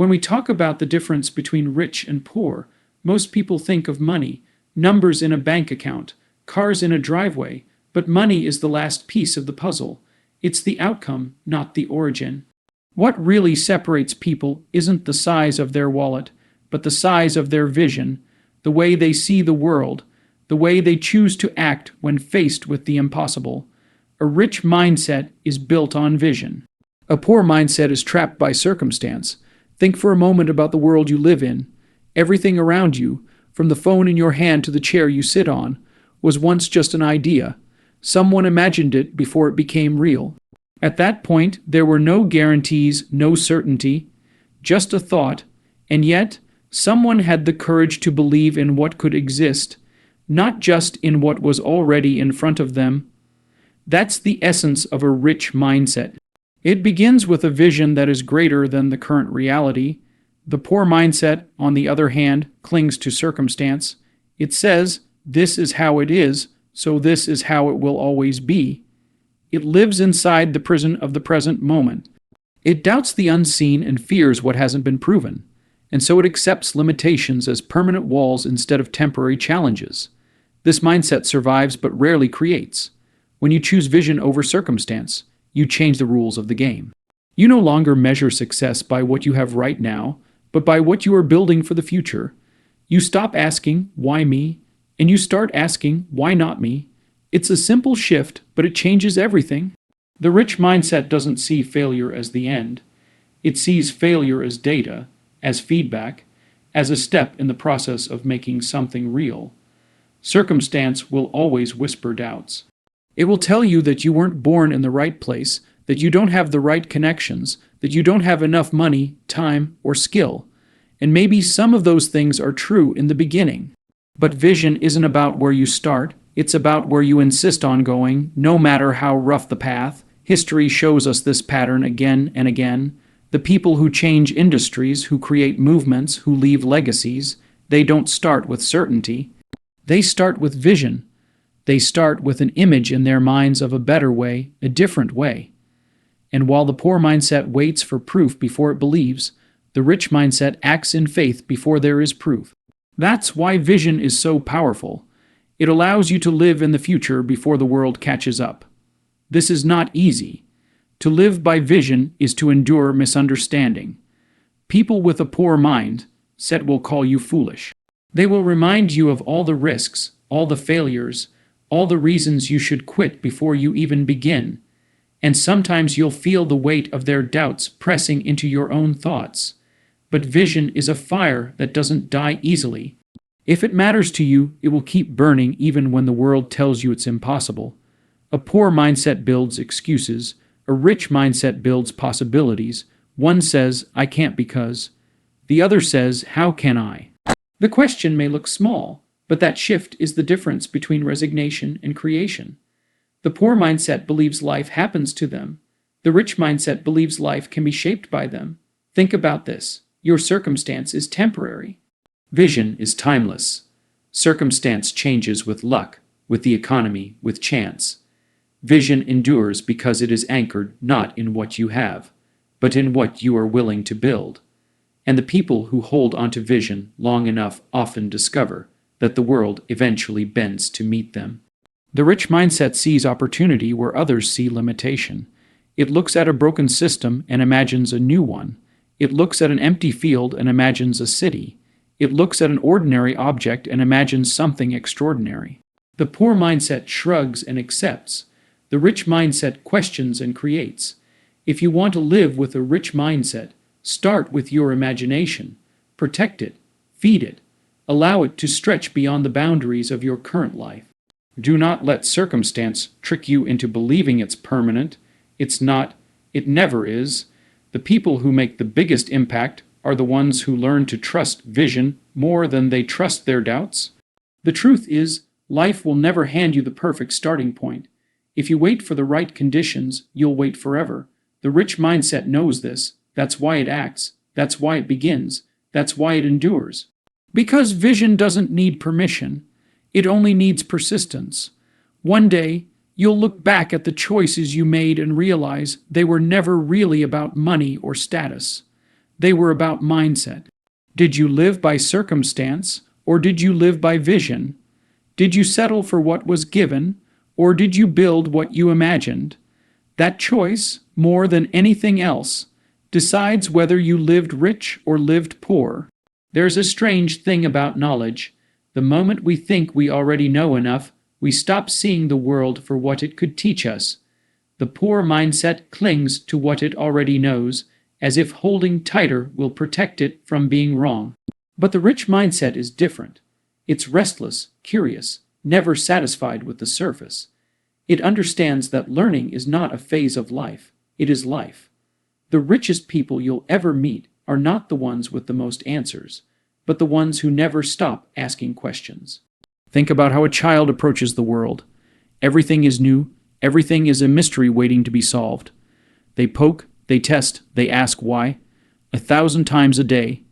When we talk about the difference between rich and poor, most people think of money, numbers in a bank account, cars in a driveway, but money is the last piece of the puzzle. It's the outcome, not the origin. What really separates people isn't the size of their wallet, but the size of their vision, the way they see the world, the way they choose to act when faced with the impossible. A rich mindset is built on vision. A poor mindset is trapped by circumstance. Think for a moment about the world you live in. Everything around you, from the phone in your hand to the chair you sit on, was once just an idea. Someone imagined it before it became real. At that point, there were no guarantees, no certainty, just a thought, and yet, someone had the courage to believe in what could exist, not just in what was already in front of them. That's the essence of a rich mindset. It begins with a vision that is greater than the current reality. The poor mindset, on the other hand, clings to circumstance. It says, "This is how it is, so this is how it will always be." It lives inside the prison of the present moment. It doubts the unseen and fears what hasn't been proven, and so it accepts limitations as permanent walls instead of temporary challenges. This mindset survives but rarely creates. When you choose vision over circumstance, you change the rules of the game. You no longer measure success by what you have right now, but by what you are building for the future. You stop asking, "Why me?" and you start asking, "Why not me?" It's a simple shift, but it changes everything. The rich mindset doesn't see failure as the end. It sees failure as data, as feedback, as a step in the process of making something real. Circumstance will always whisper doubts. It will tell you that you weren't born in the right place, that you don't have the right connections, that you don't have enough money, time, or skill. And maybe some of those things are true in the beginning. But vision isn't about where you start. It's about where you insist on going, no matter how rough the path. History shows us this pattern again and again. The people who change industries, who create movements, who leave legacies, they don't start with certainty. They start with vision. They start with an image in their minds of a better way, a different way. And while the poor mindset waits for proof before it believes, the rich mindset acts in faith before there is proof. That's why vision is so powerful. It allows you to live in the future before the world catches up. This is not easy. To live by vision is to endure misunderstanding. People with a poor mindset will call you foolish. They will remind you of all the risks, all the failures, all the reasons you should quit before you even begin. And sometimes you'll feel the weight of their doubts pressing into your own thoughts. But vision is a fire that doesn't die easily. If it matters to you, it will keep burning even when the world tells you it's impossible. A poor mindset builds excuses. A rich mindset builds possibilities. One says, "I can't because." The other says, "How can I?" The question may look small, but that shift is the difference between resignation and creation. The poor mindset believes life happens to them. The rich mindset believes life can be shaped by them. Think about this. Your circumstance is temporary. Vision is timeless. Circumstance changes with luck, with the economy, with chance. Vision endures because it is anchored not in what you have, but in what you are willing to build. And the people who hold onto vision long enough often discover that the world eventually bends to meet them. The rich mindset sees opportunity where others see limitation. It looks at a broken system and imagines a new one. It looks at an empty field and imagines a city. It looks at an ordinary object and imagines something extraordinary. The poor mindset shrugs and accepts. The rich mindset questions and creates. If you want to live with a rich mindset, start with your imagination. Protect it. Feed it. Allow it to stretch beyond the boundaries of your current life. Do not let circumstance trick you into believing it's permanent. It's not. It never is. The people who make the biggest impact are the ones who learn to trust vision more than they trust their doubts. The truth is, life will never hand you the perfect starting point. If you wait for the right conditions, you'll wait forever. The rich mindset knows this. That's why it acts. That's why it begins. That's why it endures. Because vision doesn't need permission. It only needs persistence. One day, you'll look back at the choices you made and realize they were never really about money or status. They were about mindset. Did you live by circumstance, or did you live by vision? Did you settle for what was given, or did you build what you imagined? That choice, more than anything else, decides whether you lived rich or lived poor. There's a strange thing about knowledge. The moment we think we already know enough, we stop seeing the world for what it could teach us. The poor mindset clings to what it already knows, as if holding tighter will protect it from being wrong. But the rich mindset is different. It's restless, curious, never satisfied with the surface. It understands that learning is not a phase of life, it is life. The richest people you'll ever meet are not the ones with the most answers, but the ones who never stop asking questions. Think about how a child approaches the world. Everything is new, everything is a mystery waiting to be solved. They poke, they test, they ask why, 1,000 times a day.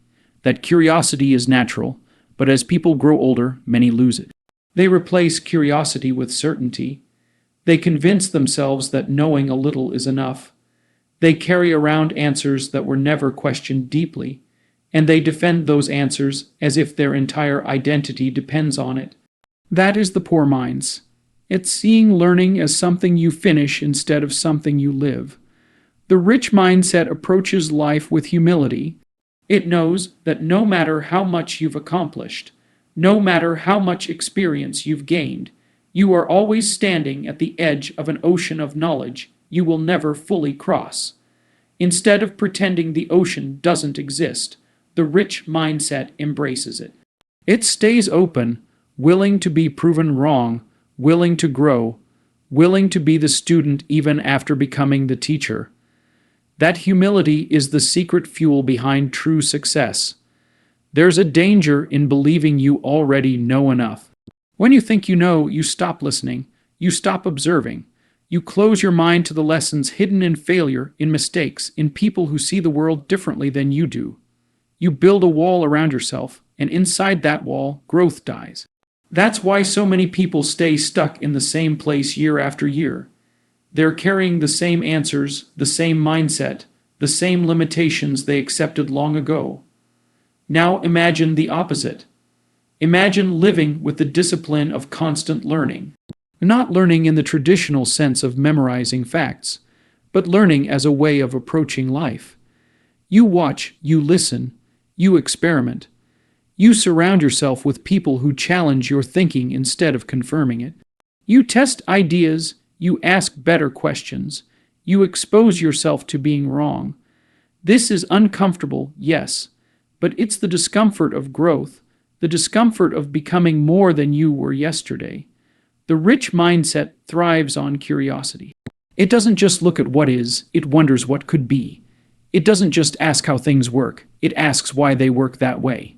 That curiosity is natural, but as people grow older, many lose it. They replace curiosity with certainty. They convince themselves that knowing a little is enough. They carry around answers that were never questioned deeply, and they defend those answers as if their entire identity depends on it. That is the poor minds. It's seeing learning as something you finish instead of something you live. The rich mindset approaches life with humility. It knows that no matter how much you've accomplished, no matter how much experience you've gained, you are always standing at the edge of an ocean of knowledge you will never fully cross. Instead of pretending the ocean doesn't exist, the rich mindset embraces it. It stays open, willing to be proven wrong, willing to grow, willing to be the student even after becoming the teacher. That humility is the secret fuel behind true success. There's a danger in believing you already know enough. When you think you know, you stop listening, you stop observing. You close your mind to the lessons hidden in failure, in mistakes, in people who see the world differently than you do. You build a wall around yourself, and inside that wall, growth dies. That's why so many people stay stuck in the same place year after year. They're carrying the same answers, the same mindset, the same limitations they accepted long ago. Now imagine the opposite. Imagine living with the discipline of constant learning. Not learning in the traditional sense of memorizing facts, but learning as a way of approaching life. You watch, you listen, you experiment. You surround yourself with people who challenge your thinking instead of confirming it. You test ideas, you ask better questions, you expose yourself to being wrong. This is uncomfortable, yes, but it's the discomfort of growth, the discomfort of becoming more than you were yesterday. The rich mindset thrives on curiosity. It doesn't just look at what is, it wonders what could be. It doesn't just ask how things work, it asks why they work that way,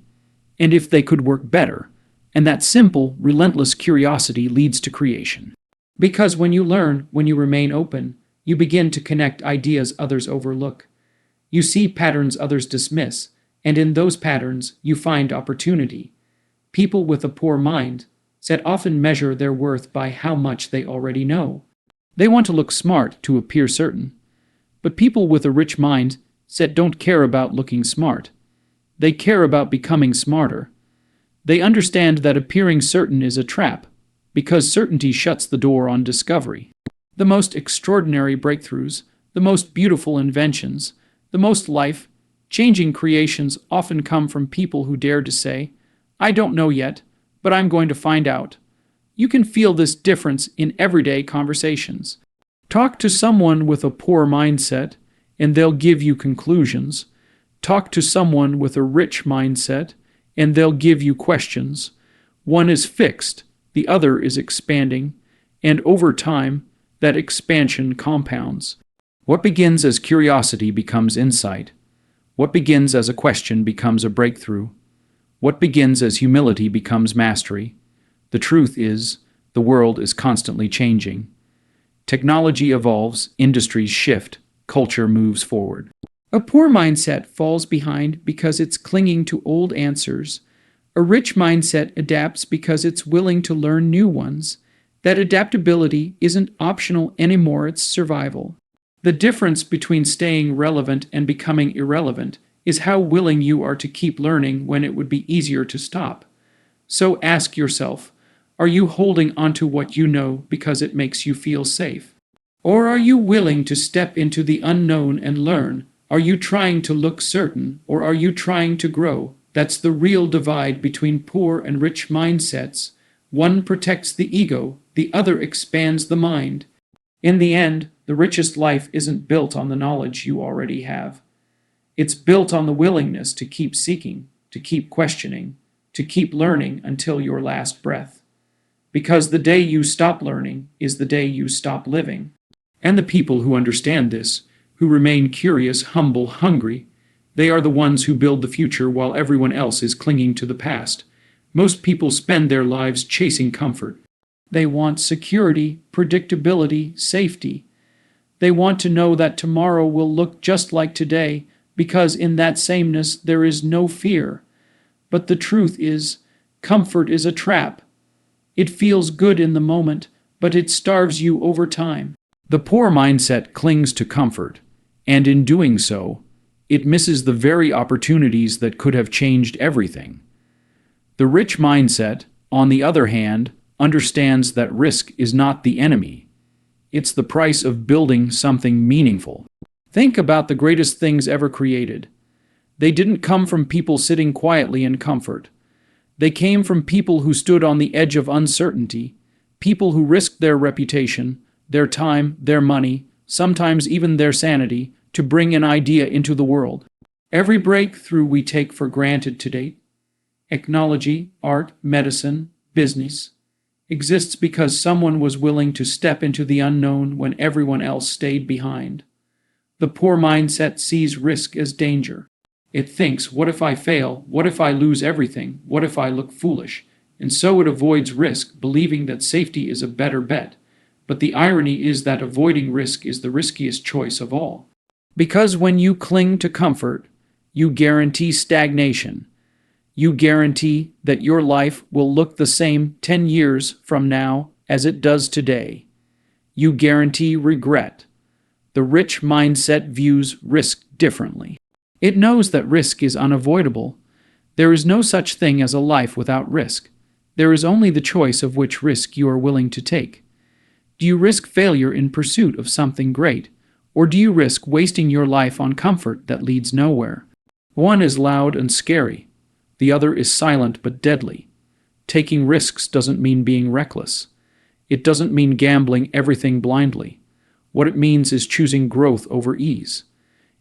and if they could work better. And that simple, relentless curiosity leads to creation. Because when you learn, when you remain open, you begin to connect ideas others overlook. You see patterns others dismiss, and in those patterns you find opportunity. People with a poor mind set often measure their worth by how much they already know. They want to look smart to appear certain. But people with a rich mind set don't care about looking smart. They care about becoming smarter. They understand that appearing certain is a trap, because certainty shuts the door on discovery. The most extraordinary breakthroughs, the most beautiful inventions, the most life-changing creations often come from people who dare to say, "I don't know yet, but I'm going to find out." You can feel this difference in everyday conversations. Talk to someone with a poor mindset, and they'll give you conclusions. Talk to someone with a rich mindset, and they'll give you questions. One is fixed, the other is expanding, and over time, that expansion compounds. What begins as curiosity becomes insight. What begins as a question becomes a breakthrough. What begins as humility becomes mastery. The truth is, the world is constantly changing. Technology evolves, industries shift, culture moves forward. A poor mindset falls behind because it's clinging to old answers. A rich mindset adapts because it's willing to learn new ones. That adaptability isn't optional anymore, it's survival. The difference between staying relevant and becoming irrelevant is how willing you are to keep learning when it would be easier to stop. So ask yourself, are you holding onto what you know because it makes you feel safe? Or are you willing to step into the unknown and learn? Are you trying to look certain, or are you trying to grow? That's the real divide between poor and rich mindsets. One protects the ego, the other expands the mind. In the end, the richest life isn't built on the knowledge you already have. It's built on the willingness to keep seeking, to keep questioning, to keep learning until your last breath. Because the day you stop learning is the day you stop living. And the people who understand this, who remain curious, humble, hungry, they are the ones who build the future while everyone else is clinging to the past. Most people spend their lives chasing comfort. They want security, predictability, safety. They want to know that tomorrow will look just like today, because in that sameness there is no fear. But the truth is, comfort is a trap. It feels good in the moment, but it starves you over time. The poor mindset clings to comfort, and in doing so, it misses the very opportunities that could have changed everything. The rich mindset, on the other hand, understands that risk is not the enemy. It's the price of building something meaningful. Think about the greatest things ever created. They didn't come from people sitting quietly in comfort. They came from people who stood on the edge of uncertainty, people who risked their reputation, their time, their money, sometimes even their sanity, to bring an idea into the world. Every breakthrough we take for granted to date, technology, art, medicine, business, exists because someone was willing to step into the unknown when everyone else stayed behind. The poor mindset sees risk as danger. It thinks, what if I fail? What if I lose everything? What if I look foolish? And so it avoids risk, believing that safety is a better bet. But the irony is that avoiding risk is the riskiest choice of all. Because when you cling to comfort, you guarantee stagnation. You guarantee that your life will look the same 10 years from now as it does today. You guarantee regret. The rich mindset views risk differently. It knows that risk is unavoidable. There is no such thing as a life without risk. There is only the choice of which risk you are willing to take. Do you risk failure in pursuit of something great, or do you risk wasting your life on comfort that leads nowhere? One is loud and scary. The other is silent but deadly. Taking risks doesn't mean being reckless. It doesn't mean gambling everything blindly. What it means is choosing growth over ease.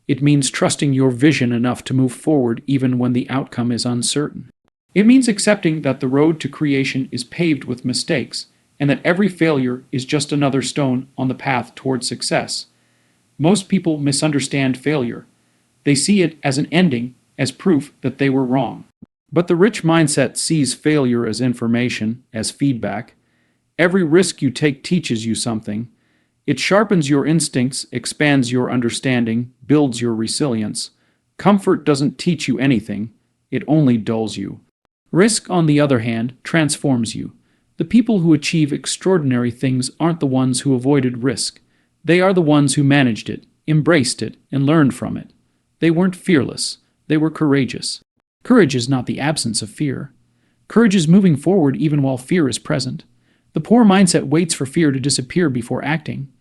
It means trusting your vision enough to move forward even when the outcome is uncertain. It means accepting that the road to creation is paved with mistakes, and that every failure is just another stone on the path toward success. Most people misunderstand failure. They see it as an ending, as proof that they were wrong. But the rich mindset sees failure as information, as feedback. Every risk you take teaches you something. It sharpens your instincts, expands your understanding, builds your resilience. Comfort doesn't teach you anything. It only dulls you. Risk, on the other hand, transforms you. The people who achieve extraordinary things aren't the ones who avoided risk. They are the ones who managed it, embraced it, and learned from it. They weren't fearless. They were courageous. Courage is not the absence of fear. Courage is moving forward even while fear is present. The poor mindset waits for fear to disappear before acting.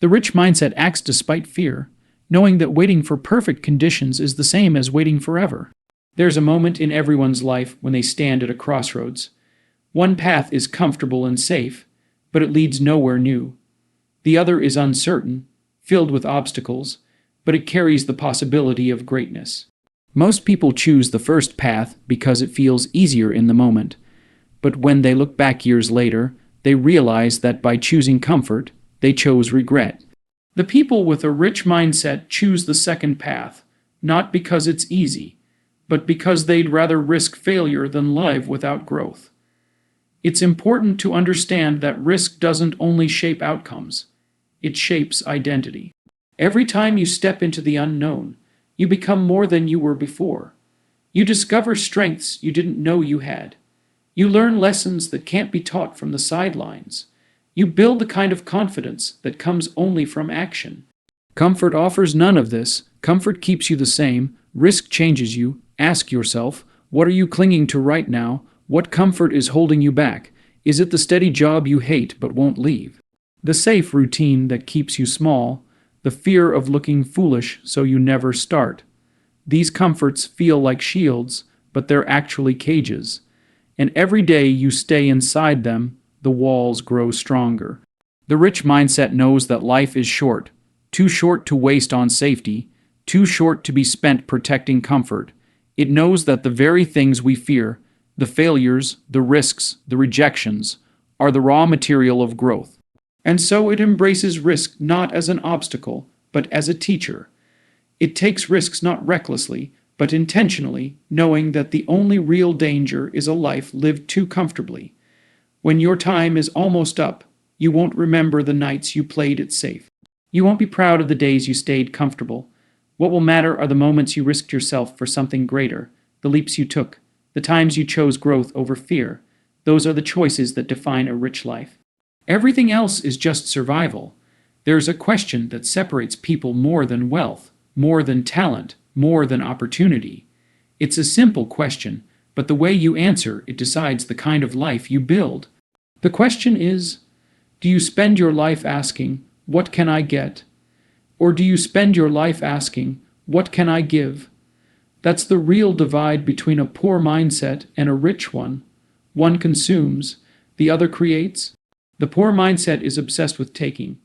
The rich mindset acts despite fear, knowing that waiting for perfect conditions is the same as waiting forever. There's a moment in everyone's life when they stand at a crossroads. One path is comfortable and safe, but it leads nowhere new. The other is uncertain, filled with obstacles, but it carries the possibility of greatness. Most people choose the first path because it feels easier in the moment, but when they look back years later, they realize that by choosing comfort, they chose regret. The people with a rich mindset choose the second path, not because it's easy, but because they'd rather risk failure than live without growth. It's important to understand that risk doesn't only shape outcomes, it shapes identity. Every time you step into the unknown, you become more than you were before. You discover strengths you didn't know you had. You learn lessons that can't be taught from the sidelines. You build the kind of confidence that comes only from action. Comfort offers none of this. Comfort keeps you the same, Risk changes you. Ask yourself, what are you clinging to right now? What comfort is holding you back? Is it the steady job you hate but won't leave? The safe routine that keeps you small? The fear of looking foolish so you never start? These comforts feel like shields, but they're actually cages. And every day you stay inside them, the walls grow stronger. The rich mindset knows that life is short, too short to waste on safety, too short to be spent protecting comfort. It knows that the very things we fear, the failures, the risks, the rejections, are the raw material of growth. And so it embraces risk not as an obstacle, but as a teacher. It takes risks not recklessly, but intentionally, knowing that the only real danger is a life lived too comfortably. When your time is almost up, you won't remember the nights you played it safe. You won't be proud of the days you stayed comfortable. What will matter are the moments you risked yourself for something greater, the leaps you took, the times you chose growth over fear. Those are the choices that define a rich life. Everything else is just survival. There's a question that separates people more than wealth, more than talent, more than opportunity. It's a simple question, but the way you answer it decides the kind of life you build. The question is, do you spend your life asking, what can I get? Or do you spend your life asking, what can I give? That's the real divide between a poor mindset and a rich one. One consumes, the other creates. The poor mindset is obsessed with taking.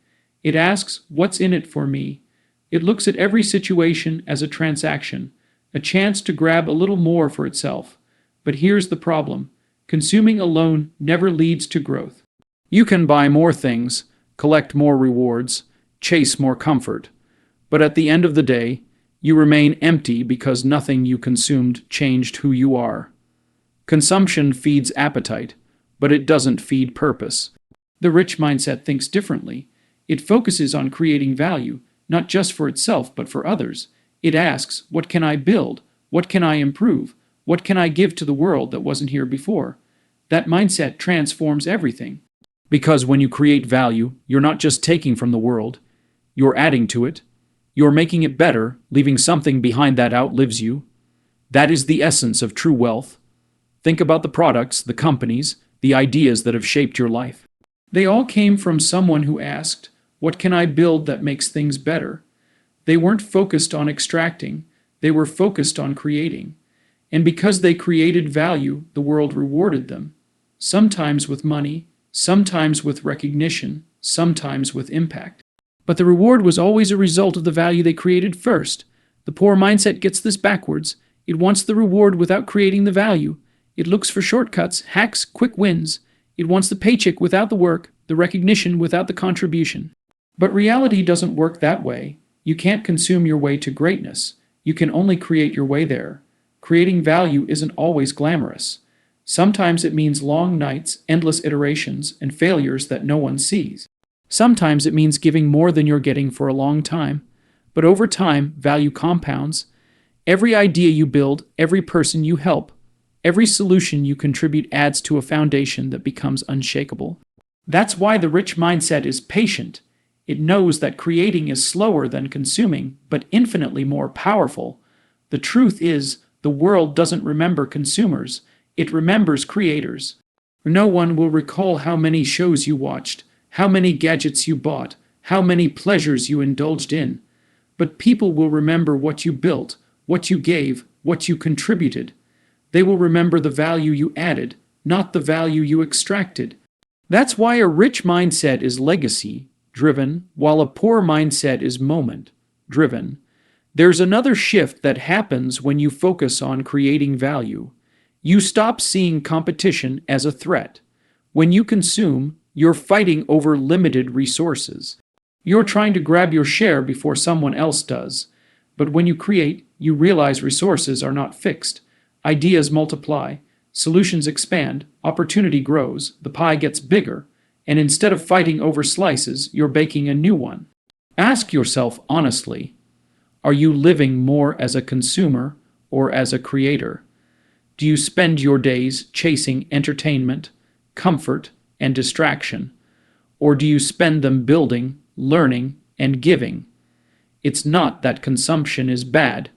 It asks, what's in it for me? It looks at every situation as a transaction, a chance to grab a little more for itself. But here's the problem. Consuming alone never leads to growth. You can buy more things, collect more rewards, chase more comfort. But at the end of the day, you remain empty because nothing you consumed changed who you are. Consumption feeds appetite, but it doesn't feed purpose. The rich mindset thinks differently. It focuses on creating value, not just for itself, but for others. It asks, what can I build? What can I improve? What can I give to the world that wasn't here before? That mindset transforms everything. Because when you create value, you're not just taking from the world, you're adding to it. You're making it better, leaving something behind that outlives you. That is the essence of true wealth. Think about the products, the companies, the ideas that have shaped your life. They all came from someone who asked, what can I build that makes things better? They weren't focused on extracting, they were focused on creating. And because they created value, the world rewarded them. Sometimes with money, sometimes with recognition, sometimes with impact. But the reward was always a result of the value they created first. The poor mindset gets this backwards. It wants the reward without creating the value. It looks for shortcuts, hacks, quick wins. It wants the paycheck without the work, the recognition without the contribution. But reality doesn't work that way. You can't consume your way to greatness. You can only create your way there. Creating value isn't always glamorous. Sometimes it means long nights, endless iterations, and failures that no one sees. Sometimes it means giving more than you're getting for a long time. But over time, value compounds. Every idea you build, every person you help, every solution you contribute adds to a foundation that becomes unshakable. That's why the rich mindset is patient. It knows that creating is slower than consuming, but infinitely more powerful. The truth is, the world doesn't remember consumers. It remembers creators. No one will recall how many shows you watched, how many gadgets you bought, how many pleasures you indulged in. But people will remember what you built, what you gave, what you contributed. They will remember the value you added, not the value you extracted. That's why a rich mindset is legacy-driven, while a poor mindset is moment-driven. There's another shift that happens when you focus on creating value. You stop seeing competition as a threat. When you consume, you're fighting over limited resources. You're trying to grab your share before someone else does. But when you create, you realize resources are not fixed. Ideas multiply, solutions expand, opportunity grows, the pie gets bigger, and instead of fighting over slices, you're baking a new one. Ask yourself honestly, are you living more as a consumer or as a creator? Do you spend your days chasing entertainment, comfort, and distraction? Or do you spend them building, learning, and giving? It's not that consumption is bad.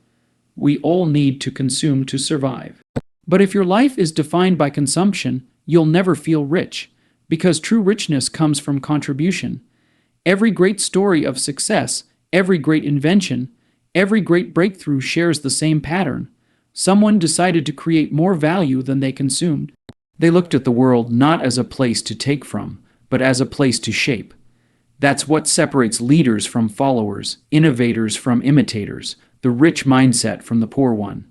we all need to consume to survive. But if your life is defined by consumption, you'll never feel rich, because true richness comes from contribution. Every great story of success, every great invention, every great breakthrough shares the same pattern. Someone decided to create more value than they consumed. They looked at the world not as a place to take from, but as a place to shape. That's what separates leaders from followers, innovators from imitators, the rich mindset from the poor one.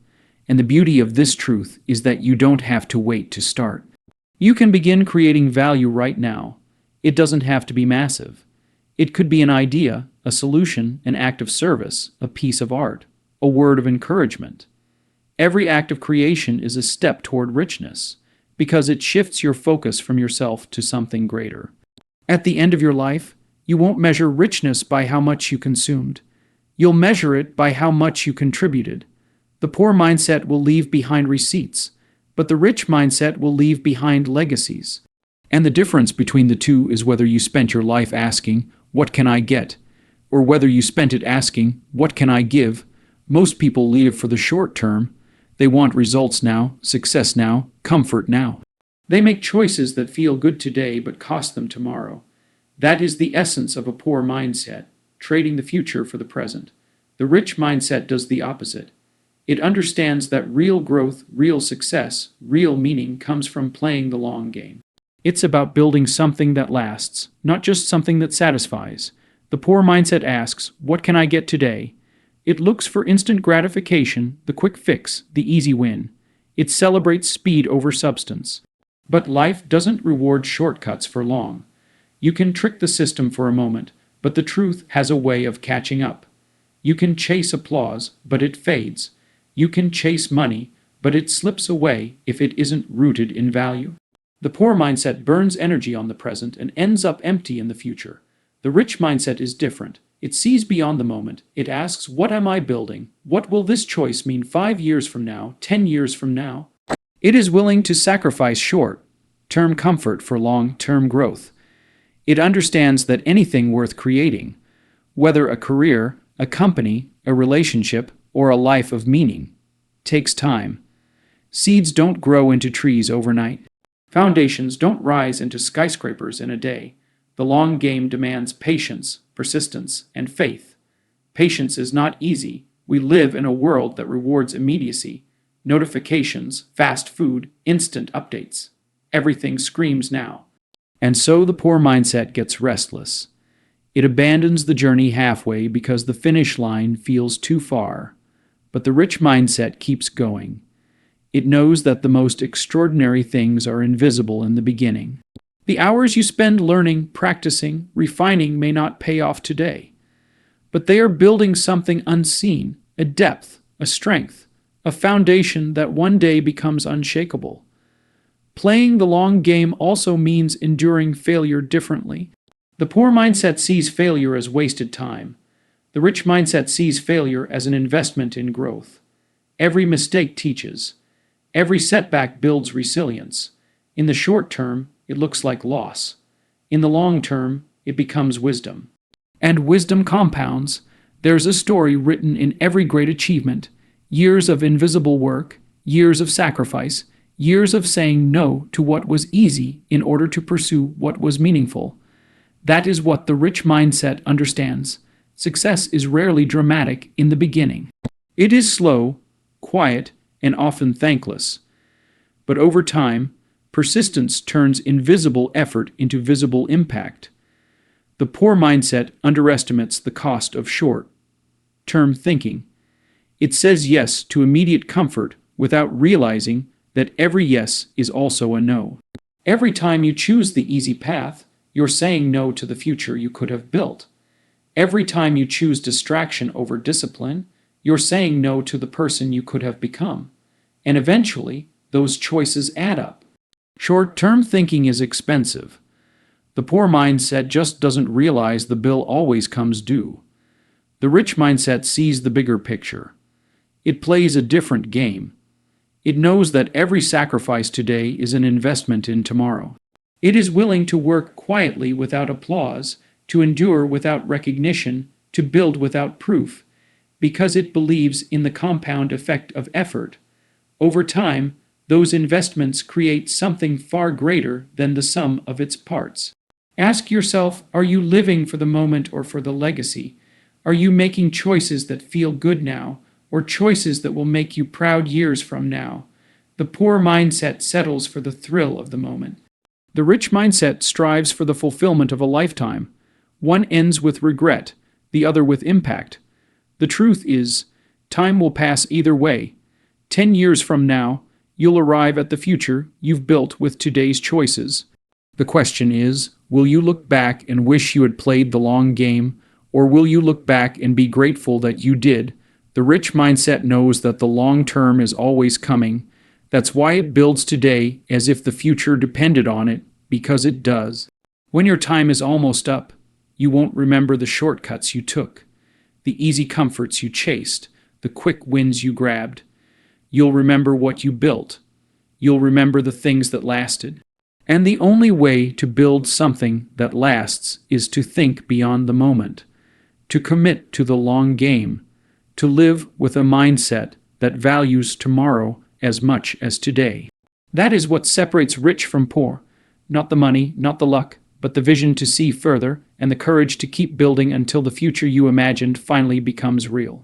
And the beauty of this truth is that you don't have to wait to start. You can begin creating value right now. It doesn't have to be massive. It could be an idea, a solution, an act of service, a piece of art, a word of encouragement. Every act of creation is a step toward richness, because it shifts your focus from yourself to something greater. At the end of your life, you won't measure richness by how much you consumed. You'll measure it by how much you contributed. The poor mindset will leave behind receipts, but the rich mindset will leave behind legacies. And the difference between the two is whether you spent your life asking, "What can I get?" or whether you spent it asking, "What can I give?" Most people live for the short term. They want results now, success now, comfort now. They make choices that feel good today but cost them tomorrow. That is the essence of a poor mindset, trading the future for the present. The rich mindset does the opposite. It understands that real growth, real success, real meaning comes from playing the long game. It's about building something that lasts, not just something that satisfies. The poor mindset asks, "What can I get today?" It looks for instant gratification, the quick fix, the easy win. It celebrates speed over substance. But life doesn't reward shortcuts for long. You can trick the system for a moment, but the truth has a way of catching up. You can chase applause, but it fades. You can chase money, but it slips away if it isn't rooted in value. The poor mindset burns energy on the present and ends up empty in the future. The rich mindset is different. It sees beyond the moment. It asks, "What am I building? What will this choice mean 5 years from now, 10 years from now?" It is willing to sacrifice short-term comfort for long-term growth. It understands that anything worth creating, whether a career, a company, a relationship, or a life of meaning, takes time. Seeds don't grow into trees overnight. Foundations don't rise into skyscrapers in a day. The long game demands patience, persistence, and faith. Patience is not easy. We live in a world that rewards immediacy. Notifications, fast food, instant updates. Everything screams now. And so the poor mindset gets restless. It abandons the journey halfway because the finish line feels too far. But the rich mindset keeps going. It knows that the most extraordinary things are invisible in the beginning. The hours you spend learning, practicing, refining may not pay off today, but they are building something unseen, a depth, a strength, a foundation that one day becomes unshakable. Playing the long game also means enduring failure differently. The poor mindset sees failure as wasted time. The rich mindset sees failure as an investment in growth. Every mistake teaches. Every setback builds resilience. In the short term, it looks like loss. In the long term, it becomes wisdom. And wisdom compounds. There's a story written in every great achievement. Years of invisible work, years of sacrifice, years of saying no to what was easy in order to pursue what was meaningful. That is what the rich mindset understands. Success is rarely dramatic in the beginning. It is slow, quiet, and often thankless. But over time, persistence turns invisible effort into visible impact. The poor mindset underestimates the cost of short-term thinking. It says yes to immediate comfort without realizing that every yes is also a no. Every time you choose the easy path, you're saying no to the future you could have built. Every time you choose distraction over discipline, you're saying no to the person you could have become. And eventually, those choices add up. Short-term thinking is expensive. The poor mindset just doesn't realize the bill always comes due. The rich mindset sees the bigger picture. It plays a different game. It knows that every sacrifice today is an investment in tomorrow. It is willing to work quietly without applause, to endure without recognition, to build without proof. because it believes in the compound effect of effort. Over time, those investments create something far greater than the sum of its parts. Ask yourself, are you living for the moment or for the legacy? Are you making choices that feel good now, or choices that will make you proud years from now? The poor mindset settles for the thrill of the moment. The rich mindset strives for the fulfillment of a lifetime. One ends with regret, the other with impact. The truth is, time will pass either way. 10 years from now, you'll arrive at the future you've built with today's choices. The question is, will you look back and wish you had played the long game, or will you look back and be grateful that you did? The rich mindset knows that the long term is always coming. That's why it builds today as if the future depended on it, because it does. When your time is almost up, you won't remember the shortcuts you took, the easy comforts you chased, the quick wins you grabbed. You'll remember what you built. You'll remember the things that lasted. And the only way to build something that lasts is to think beyond the moment, to commit to the long game, to live with a mindset that values tomorrow as much as today. That is what separates rich from poor. Not the money, not the luck, but the vision to see further and the courage to keep building until the future you imagined finally becomes real.